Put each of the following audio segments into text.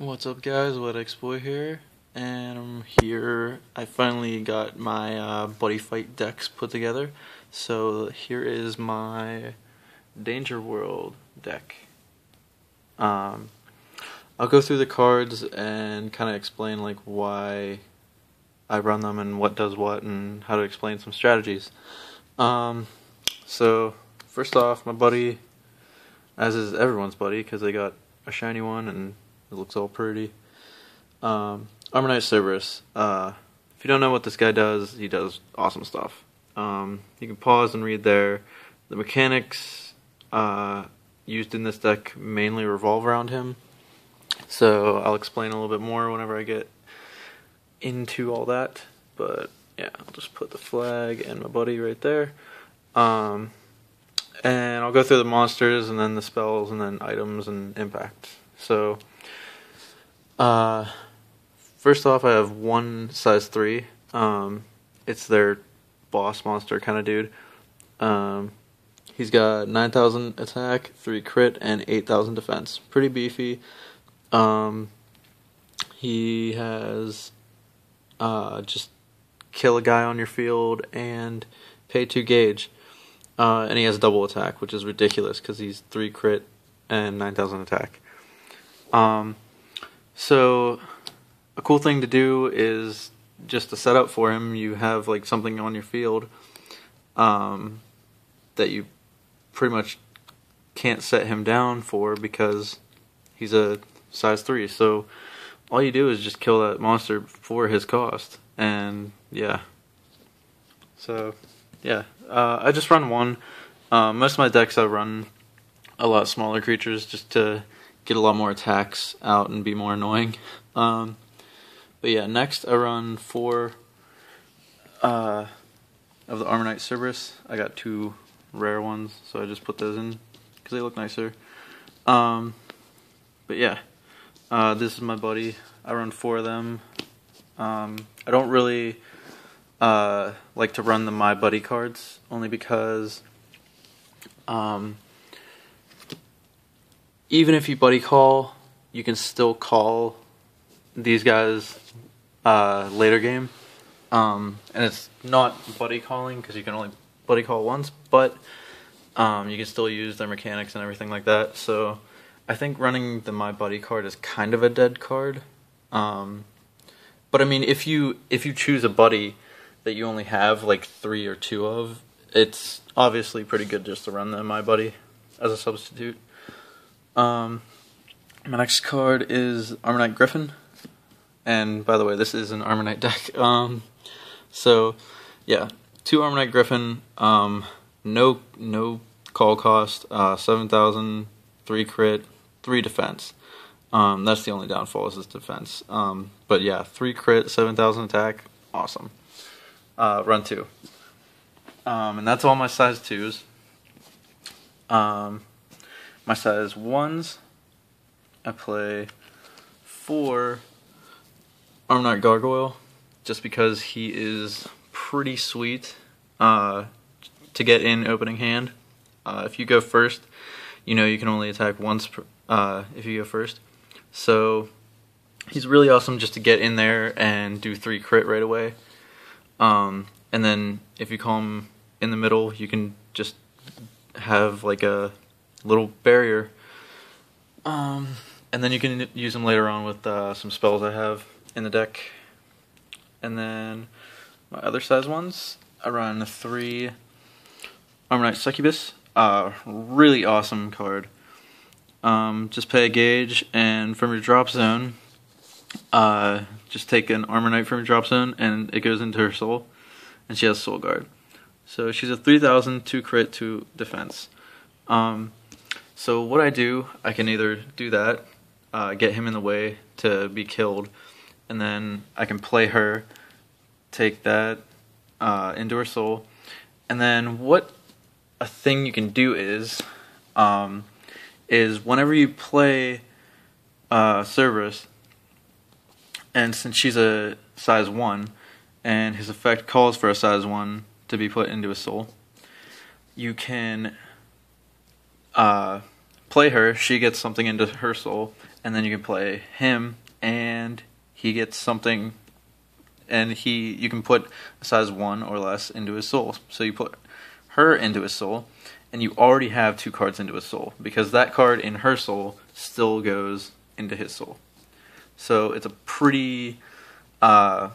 What's up, guys? WhatXBoy here, and I'm here. I finally got my BuddyFight decks put together. So here is my Danger World deck. I'll go through the cards and kind of explain like why I run them and what does what, and how to explain some strategies. So first off, my buddy, as is everyone's buddy, because they got a shiny one and it looks all pretty. Armor Knight Cerberus. If you don't know what this guy does, he does awesome stuff. You can pause and read there. The mechanics used in this deck mainly revolve around him. So I'll explain a little bit more whenever I get into all that. But yeah, I'll just put the flag and my buddy right there. And I'll go through the monsters and then the spells and then items and impact. So first off, I have one size 3. It's their boss monster kind of dude. He's got 9,000 attack, 3 crit, and 8,000 defense. Pretty beefy. He has just kill a guy on your field and pay 2 gauge. And he has double attack, which is ridiculous because he's 3 crit and 9,000 attack. So a cool thing to do is just to set up for him, you have like something on your field that you pretty much can't set him down for because he's a size 3. So all you do is just kill that monster for his cost. And yeah. So yeah, I just run one. Most of my decks I run a lot smaller creatures just to get a lot more attacks out and be more annoying. But yeah, next I run 4 of the Armor Knight Cerberus. I got 2 rare ones, so I just put those in because they look nicer. But yeah, this is my buddy. I run 4 of them. I don't really like to run the My Buddy cards, only because even if you buddy call, you can still call these guys later game. And it's not buddy calling because you can only buddy call once, but you can still use their mechanics and everything like that. So I think running the My Buddy card is kind of a dead card. But I mean, if you choose a buddy that you only have like 3 or 2 of, it's obviously pretty good just to run the My Buddy as a substitute. My next card is Armor Knight Griffin, and by the way, this is an Armor Knight deck. So yeah, 2 Armor Knight Griffin, no call cost, 7,000, 3 crit, 3 defense. That's the only downfall is his defense. But yeah, 3 crit, 7,000 attack, awesome. Run 2. And that's all my size 2s. My size 1s, I play 4 Armor Knight Gargoyle, just because he is pretty sweet to get in opening hand. If you go first, you know you can only attack once if you go first. So he's really awesome just to get in there and do 3 crit right away. And then if you call him in the middle, you can just have like a little barrier. And then you can use him later on with some spells I have in the deck. And then my other size ones, I run 3 Armor Knight Succubus. Really awesome card. Just pay a gauge, and from your drop zone, just take an Armor Knight from your drop zone, and it goes into her soul, and she has Soul Guard. So she's a 3,000, 2 crit, 2 defense. So what I do, I can either do that, get him in the way to be killed, and then I can play her, take that into her soul, and then what a thing you can do is whenever you play Cerberus, and since she's a size 1, and his effect calls for a size 1 to be put into a soul, you can play her, she gets something into her soul, and then you can play him, and he gets something, and you can put a size 1 or less into his soul. So you put her into his soul, and you already have 2 cards into his soul, because that card in her soul still goes into his soul. So it's a pretty, I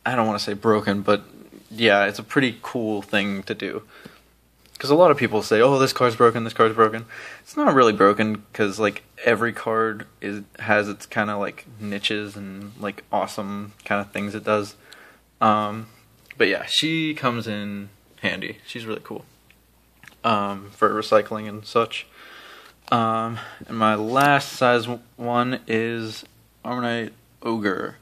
don't want to say broken, but yeah, it's a pretty cool thing to do. Because a lot of people say, oh, this card's broken, this card's broken. It's not really broken, because like every card has its kind of like niches and like awesome kind of things it does. But yeah, she comes in handy. She's really cool for recycling and such. And my last size 1 is Armor Knight Ogre.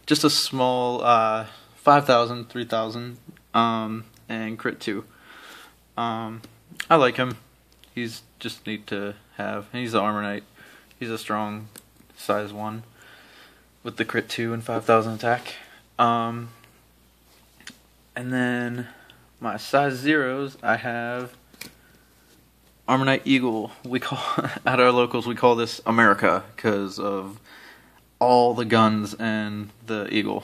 Just a small 5,000, 3,000, and crit 2. I like him. He's just neat to have. He's the Armor Knight. He's a strong size 1 with the crit 2 and 5,000 attack. And then my size 0s, I have Armor Knight Eagle. We call at our locals we call this America because of all the guns and the eagle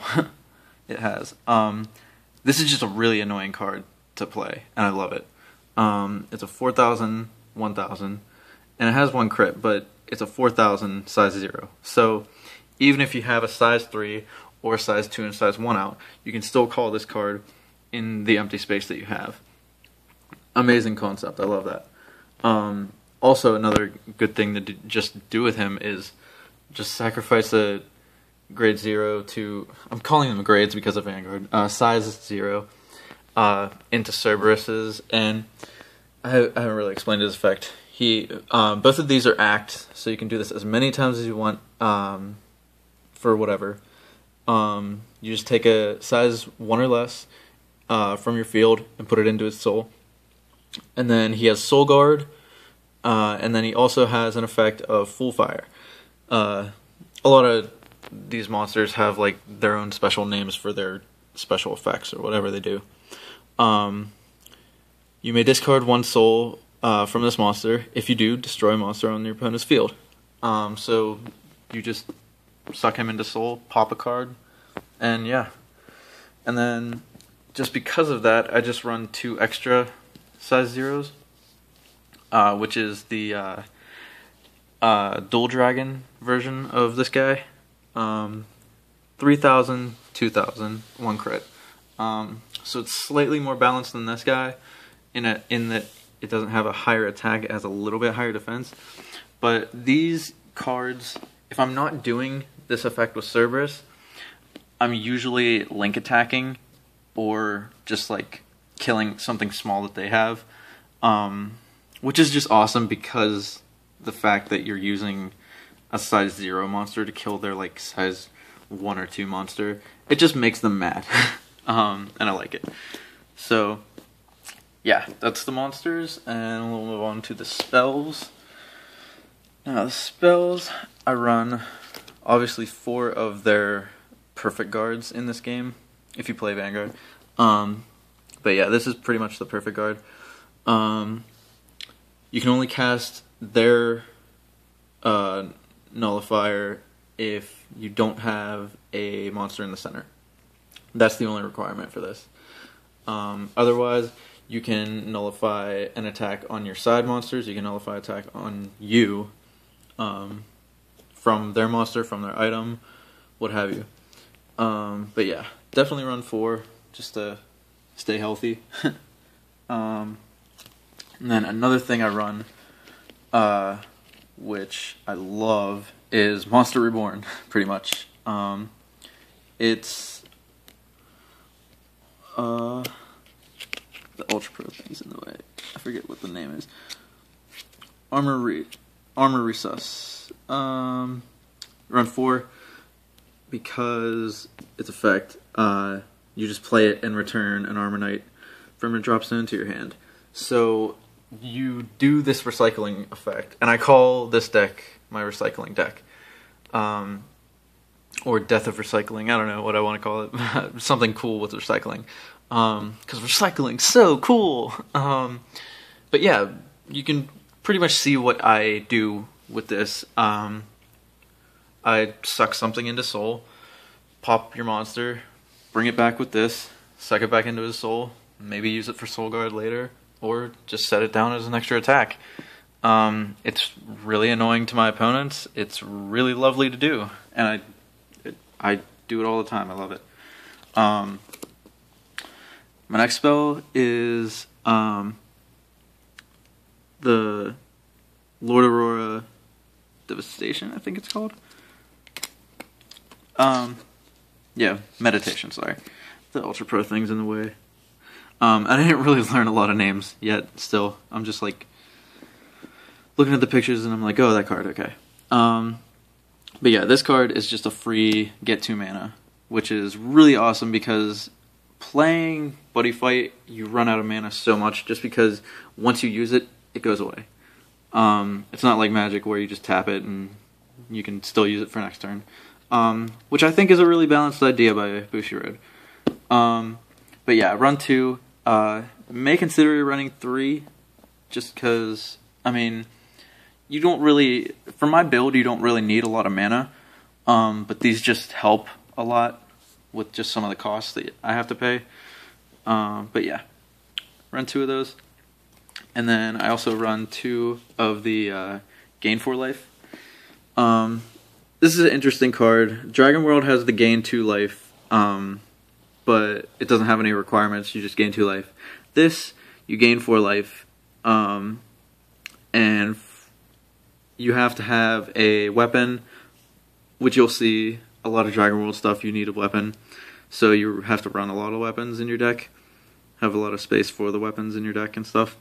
it has. This is just a really annoying card to play, and I love it. It's a 4,000, 1,000, and it has 1 crit, but it's a 4,000 size 0. So even if you have a size 3 or size 2 and size 1 out, you can still call this card in the empty space that you have. Amazing concept. I love that. Also, another good thing to just do with him is just sacrifice a grade 0 to, I'm calling them grades because of Vanguard, size 0 into Cerberus's, and I haven't really explained his effect. Both of these are act, so you can do this as many times as you want for whatever. You just take a size 1 or less from your field and put it into his soul. And then he has Soul Guard, and then he also has an effect of Full Fire. A lot of these monsters have like their own special names for their special effects or whatever they do. You may discard 1 soul from this monster. If you do, destroy a monster on your opponent's field. So you just suck him into soul, pop a card, and yeah. And then just because of that, I just run 2 extra size 0s, which is the Dual Dragon version of this guy. 3,000, 2,000, 1 crit. So it's slightly more balanced than this guy in that it doesn't have a higher attack, it has a little bit higher defense. But these cards, if I'm not doing this effect with Cerberus, I'm usually link attacking or just like killing something small that they have, which is just awesome because the fact that you're using a size 0 monster to kill their like size 1 or 2 monster, it just makes them mad. And I like it. So yeah, that's the monsters, and we'll move on to the spells. Now the spells, I run obviously 4 of their perfect guards in this game if you play Vanguard. But yeah, this is pretty much the perfect guard. You can only cast their nullifier if you don't have a monster in the center. That's the only requirement for this. Otherwise, you can nullify an attack on your side monsters. You can nullify attack on you from their monster, from their item, what have you. But yeah, definitely run 4 just to stay healthy. And then another thing I run, which I love, is Monster Reborn, pretty much. It's the Ultra Pro thing's in the way. I forget what the name is. Armor Resus. Run 4 because its effect, you just play it and return an Armor Knight from your drop zone to your hand. So you do this recycling effect, and I call this deck my recycling deck. Or Death of Recycling, I don't know what I want to call it. Something cool with recycling. Because recycling's so cool. But yeah, you can pretty much see what I do with this. I suck something into soul, pop your monster, bring it back with this, suck it back into his soul, maybe use it for soul guard later, or just set it down as an extra attack. It's really annoying to my opponents. It's really lovely to do, and I do it all the time. I love it. My next spell is the Lord Aurora Devastation, I think it's called. Yeah, Meditation, sorry. The Ultra Pro thing's in the way. I didn't really learn a lot of names yet, still. I'm just like looking at the pictures and I'm like, oh, that card, okay. But yeah, this card is just a free get 2 mana, which is really awesome because playing BuddyFight, you run out of mana so much just because once you use it, it goes away. It's not like Magic where you just tap it and you can still use it for next turn. Which I think is a really balanced idea by Bushiroad. But yeah, run 2. May consider running 3, just because, I mean, you don't really, for my build, you don't really need a lot of mana, but these just help a lot with just some of the costs that I have to pay. But yeah, run 2 of those. And then I also run 2 of the Gain 4 life. This is an interesting card. Dragon World has the Gain 2 life, but it doesn't have any requirements. You just gain 2 life. This, you gain 4 life, and you have to have a weapon, which you'll see a lot of Dragon World stuff. You need a weapon, so you have to run a lot of weapons in your deck. Have a lot of space for the weapons in your deck and stuff.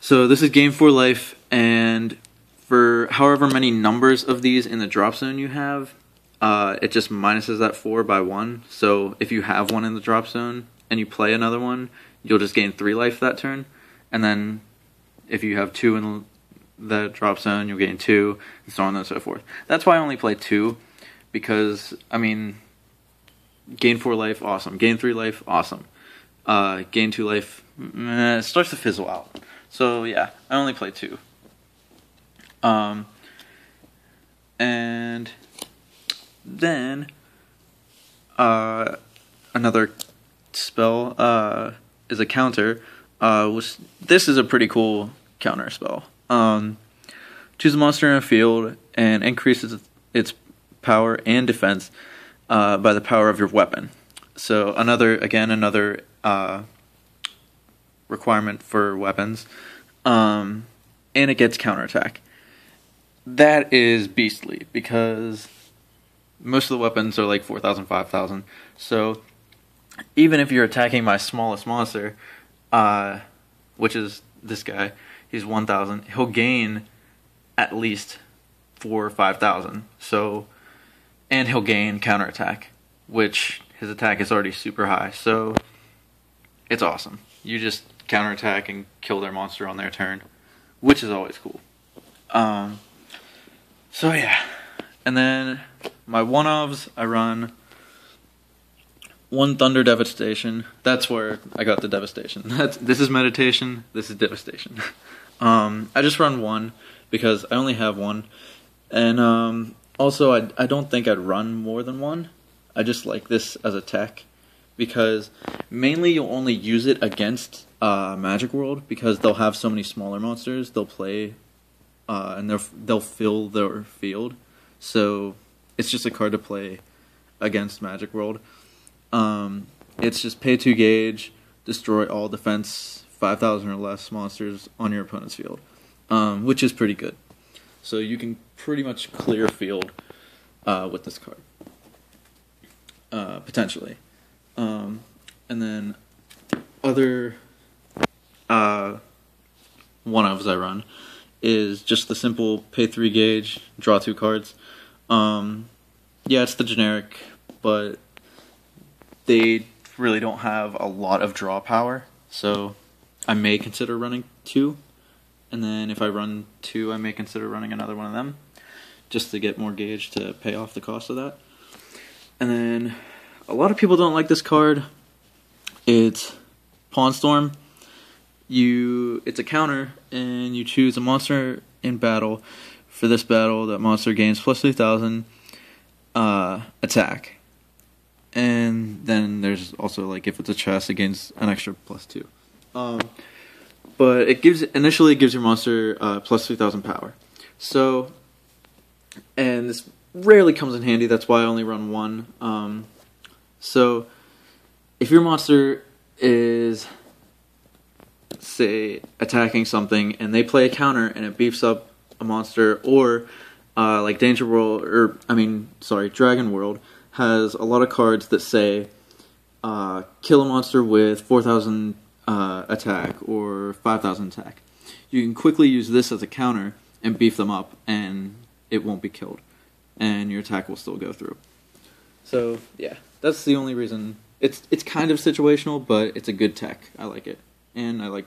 So this is gain 4 life, and for however many numbers of these in the drop zone you have, it just minuses that 4 by 1. So if you have one in the drop zone and you play another one, you'll just gain 3 life that turn. And then if you have 2 in the drop zone, you'll gain 2, and so on and so forth. That's why I only play 2, because, I mean, gain 4 life, awesome. Gain 3 life, awesome. Gain 2 life, it starts to fizzle out. So yeah, I only play 2. And then another spell is a counter. Which this is a pretty cool counter spell. Choose a monster in a field and increases its power and defense by the power of your weapon. So another requirement for weapons, and it gets counterattack. That is beastly because most of the weapons are like 4,000, 5,000. So even if you're attacking my smallest monster, which is this guy, he's 1,000. He'll gain at least 4,000 or 5,000. So, and he'll gain counterattack, which his attack is already super high. So it's awesome. You just counterattack and kill their monster on their turn, which is always cool. So yeah, and then my one-ofs, I run 1 Thunder Devastation. That's where I got the Devastation. This is Meditation, this is Devastation. I just run 1 because I only have 1. And also, I don't think I'd run more than 1. I just like this as a tech because mainly you'll only use it against Magic World because they'll have so many smaller monsters. They'll play and they'll fill their field. So it's just a card to play against Magic World. It's just pay 2 gauge, destroy all defense 5,000 or less monsters on your opponent's field, which is pretty good. So you can pretty much clear field with this card, potentially. And then other one-ofs I run is just the simple pay 3 gauge, draw 2 cards. Yeah, it's the generic, but they really don't have a lot of draw power, so I may consider running 2, and then if I run 2, I may consider running another one of them, just to get more gauge to pay off the cost of that. And then a lot of people don't like this card. It's Pawn Storm. it's a counter, and you choose a monster in battle. For this battle, that monster gains plus 3,000 attack. And then there's also, like, if it's a chest, it gains an extra plus 2. But initially it gives your monster plus 3,000 power. So, and this rarely comes in handy, that's why I only run one. So, if your monster is, say, attacking something, and they play a counter, and it beefs up a monster, or like Dragon World has a lot of cards that say kill a monster with 4,000 attack or 5,000 attack. You can quickly use this as a counter and beef them up, and it won't be killed, and your attack will still go through. So yeah, that's the only reason. It's kind of situational, but it's a good tech. I like it, and I like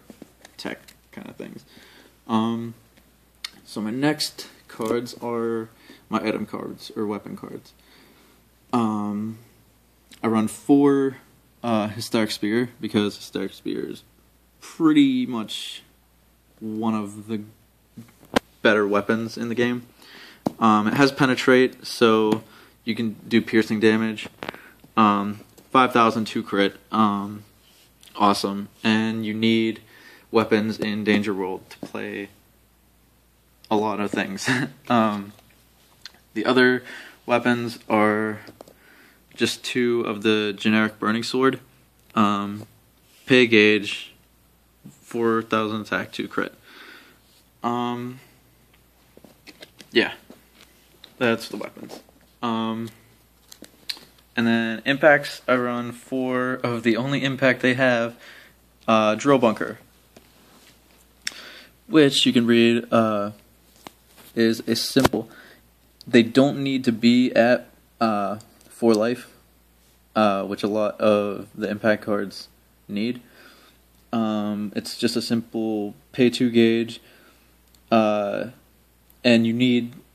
tech kind of things. So my next cards are my item cards, or weapon cards. I run 4 Hysteric Spear, because Hysteric Spear is pretty much one of the better weapons in the game. It has Penetrate, so you can do piercing damage. 5,000 to crit. Awesome. And you need weapons in Danger World to play a lot of things. The other weapons are just 2 of the generic Burning Sword. Pay gauge, 4,000 attack, 2 crit. Yeah, that's the weapons. And then impacts, I run 4 of the only impact they have, Drill Bunker, which you can read is a simple. They don't need to be at 4 life, which a lot of the impact cards need. It's just a simple pay 2 gauge, and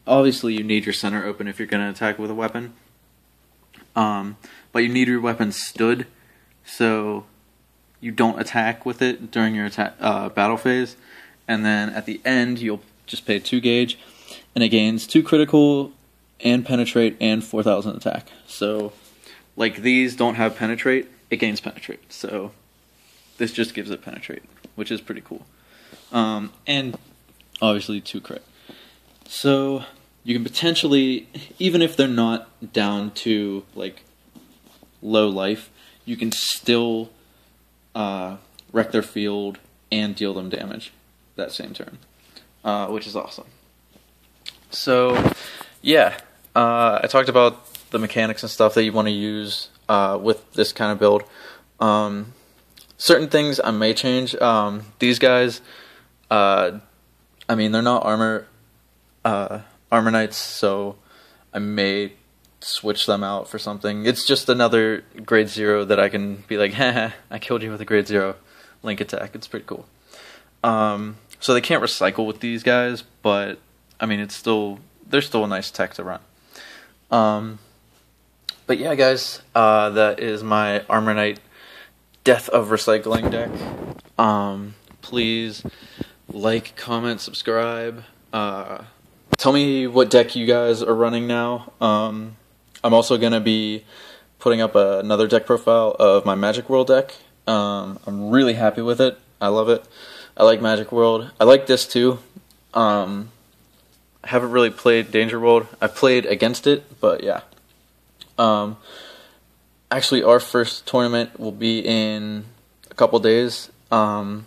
obviously you need your center open if you're going to attack with a weapon. But you need your weapon stood, so you don't attack with it during your battle phase, and then at the end you'll just pay 2 gauge, and it gains 2 critical and penetrate and 4,000 attack. So, like, these don't have penetrate, it gains penetrate, so this just gives it penetrate, which is pretty cool. And obviously 2 crit. So you can potentially, even if they're not down to, like, low life, you can still wreck their field and deal them damage that same turn, which is awesome. So, yeah, I talked about the mechanics and stuff that you want to use with this kind of build. Certain things I may change. These guys, I mean, they're not armor knights, so I may switch them out for something. It's just another grade 0 that I can be like, haha, I killed you with a grade 0 link attack. It's pretty cool. So they can't recycle with these guys, but I mean, they're still a nice tech to run. But yeah, guys, that is my Armor Knight Death of Recycling deck. Please like, comment, subscribe. Tell me what deck you guys are running now. I'm also going to be putting up another deck profile of my Magic World deck. I'm really happy with it. I love it. I like Magic World. I like this too. I haven't really played Danger World. I've played against it, but yeah. Actually, our first tournament will be in a couple days. Our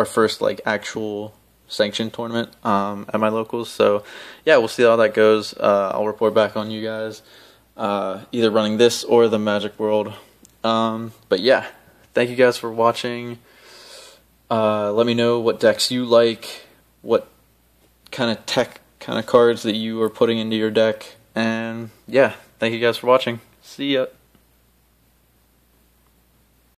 first, like, actual sanctioned tournament at my locals. So yeah, we'll see how that goes. I'll report back on you guys, either running this or the Magic World. But yeah, thank you guys for watching. Let me know what decks you like, what kind of tech kind of cards that you are putting into your deck, and yeah, thank you guys for watching. See ya.